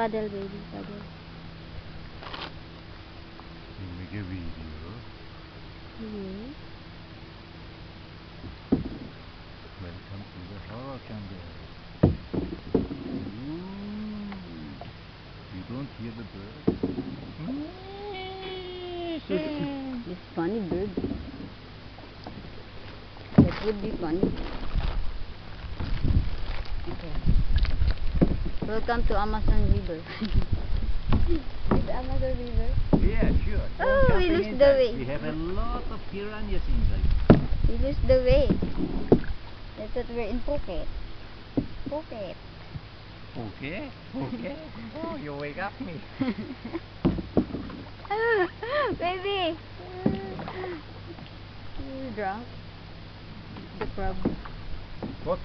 Paddle, baby, paddle. You make a video. Okay. Welcome to the horror jungle. Ooh. You don't hear the bird? This funny bird. That would be funny. Okay. Welcome to Amazon River. Is Amazon River? Yeah, sure. Oh, we lose the way. We have a lot of piranhas inside. We lose the way. That's what we're in Phuket. Phuket. Okay? Okay? Oh, you wake up me. Baby! You drunk? The crab. What?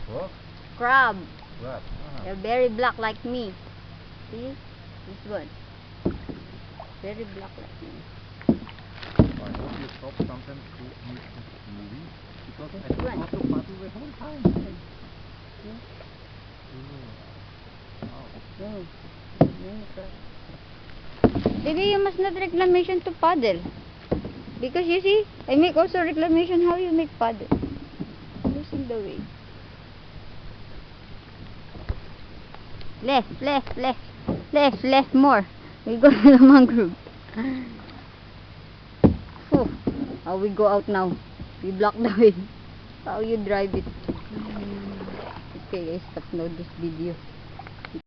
Crab! What? They're very black like me. See? This one. Very black like me. I hope you stop sometimes to make this movie. Because I Run. have to paddle the whole time. Oh. Baby, you must not reclamation to paddle. Because you see, I make also reclamation how you make paddle. Losing the way. Left more. We go to the mangrove. Whew. How we go out now? We block the way. How you drive it? Okay guys, stop now this video.